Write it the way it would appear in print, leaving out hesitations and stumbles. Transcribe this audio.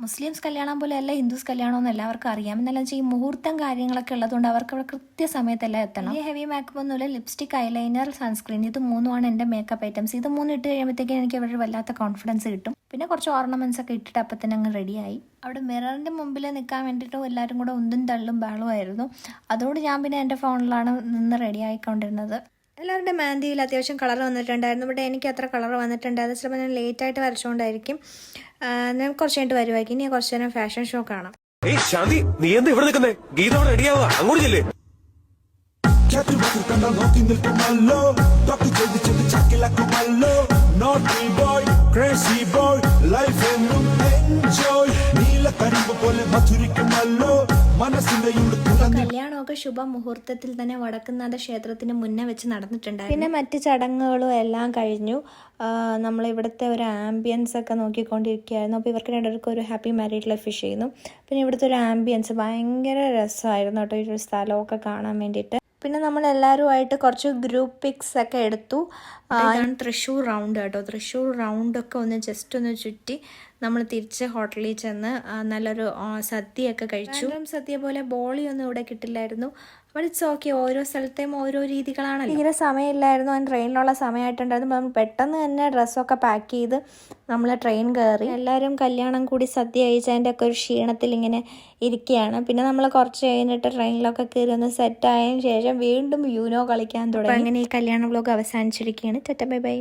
Muslims കല്യാണം പോലെ അല്ല ഹിന്ദുസ് കല്യാണം എന്ന് എല്ലാവർക്കും അറിയാം. എന്നാലും ഈ മുഹൂർത്തം കാര്യങ്ങളൊക്കെ ഉള്ളതുകൊണ്ട് അവർക്ക് അവിടെ കൃത്യസമയത്തെല്ലാം എത്തണം. ഈ ഹെവി മേക്കപ്പ് ഒന്നുമില്ല. ലിപ്സ്റ്റിക്, ഐലൈനർ, സൺസ്ക്രീൻ, ഇത് മൂന്നുമാണ് എൻ്റെ മേക്കപ്പ് ഐറ്റംസ്. ഇത് മൂന്ന് ഇട്ട് കഴിയുമ്പോഴത്തേക്കും എനിക്ക് അവരുടെ വല്ലാത്ത കോൺഫിഡൻസ് കിട്ടും. പിന്നെ കുറച്ച് ഓർണമെന്റ്സ് ഒക്കെ ഇട്ടിട്ട് അപ്പം തന്നെ അങ്ങ് റെഡിയായി. അവിടെ മിററിൻ്റെ മുമ്പിൽ നിൽക്കാൻ വേണ്ടിയിട്ട് എല്ലാവരും കൂടെ ഉന്തും തള്ളും ബഹളുമായിരുന്നു. അതുകൊണ്ട് ഞാൻ പിന്നെ എൻ്റെ ഫോണിലാണ് നിന്ന് റെഡി ആയിക്കൊണ്ടിരുന്നത്. എല്ലാവരുടെ മെഹന്തിയിൽ അത്യാവശ്യം കളർ വന്നിട്ടുണ്ടായിരുന്നു. ഇവിടെ എനിക്ക് അത്ര കളർ വന്നിട്ടുണ്ടായിരുന്നു. ചിലപ്പോൾ ഞാൻ ലേറ്റായിട്ട് വരച്ചുകൊണ്ടായിരിക്കും. ഞാൻ കുറച്ച് കഴിഞ്ഞിട്ട് വരുമായിരിക്കും. ഇനി കുറച്ച് നേരം ഫാഷൻ ഷോ കാണാം. ശാന്തി, നീ എന്താ ഇവിടെ നിൽക്കുന്നേ? ഗീത റെഡിയാവുക, അങ്ങോട്ട് ചെല്ലേ. കല്യാണമൊക്കെ ശുഭമുഹൂർത്തത്തിൽ തന്നെ വടക്കുന്നാഥ ക്ഷേത്രത്തിന് മുന്നേ വെച്ച് നടന്നിട്ടുണ്ടായിരുന്നു. പിന്നെ മറ്റ് ചടങ്ങുകളും എല്ലാം കഴിഞ്ഞു. നമ്മളിവിടുത്തെ ഒരു ആംബിയൻസ് ഒക്കെ നോക്കിക്കൊണ്ടിരിക്കുകയായിരുന്നു. അപ്പോൾ ഇവർക്ക് രണ്ടുപേർക്കും ഒരു ഹാപ്പി മാരീഡ് ലൈഫ് വിഷ് ചെയ്യുന്നു. പിന്നെ ഇവിടുത്തെ ഒരു ആംബിയൻസ് ഭയങ്കര രസമായിരുന്നു കേട്ടോ, ഈ ഒരു സ്ഥലമൊക്കെ കാണാൻ വേണ്ടിയിട്ട്. പിന്നെ നമ്മളെല്ലാവരുമായിട്ട് കുറച്ച് ഗ്രൂപ്പ് പിക്സ് ഒക്കെ എടുത്തു. ഇതാണ് തൃശ്ശൂർ റൗണ്ട് കേട്ടോ. തൃശ്ശൂർ റൗണ്ടൊക്കെ ഒന്ന് ജസ്റ്റ് ഒന്ന് ചുറ്റി നമ്മൾ തിരിച്ച് ഹോട്ടലിൽ ചെന്ന് നല്ലൊരു സദ്യയൊക്കെ കഴിച്ചു. സദ്യ പോലെ ബോളിയൊന്നും ഇവിടെ കിട്ടില്ലായിരുന്നു. ബട്ട് ഇറ്റ്സ് ഓക്കെ, ഓരോ സ്ഥലത്തെയും ഓരോ രീതികളാണല്ലോ. തീരെ സമയമില്ലായിരുന്നു. ഞാൻ ട്രെയിനിലുള്ള സമയമായിട്ടുണ്ടായിരുന്നു. നമ്മൾ പെട്ടെന്ന് തന്നെ ഡ്രസ്സൊക്കെ പാക്ക് ചെയ്ത് നമ്മൾ ട്രെയിൻ കയറി. എല്ലാവരും കല്യാണം കൂടി സദ്യ കഴിച്ചതിൻ്റെ ഒക്കെ ഒരു ക്ഷീണത്തിൽ ഇങ്ങനെ ഇരിക്കുകയാണ്. പിന്നെ നമ്മൾ കുറച്ച് കഴിഞ്ഞിട്ട് ട്രെയിനിലൊക്കെ കയറി ഒന്ന് സെറ്റായതിനു ശേഷം വീണ്ടും യൂനോ കളിക്കാൻ തുടങ്ങി. അങ്ങനെ ഈ കല്യാണ വ്ലോഗ് അവസാനിച്ചിരിക്കുകയാണ്. Tata bye by.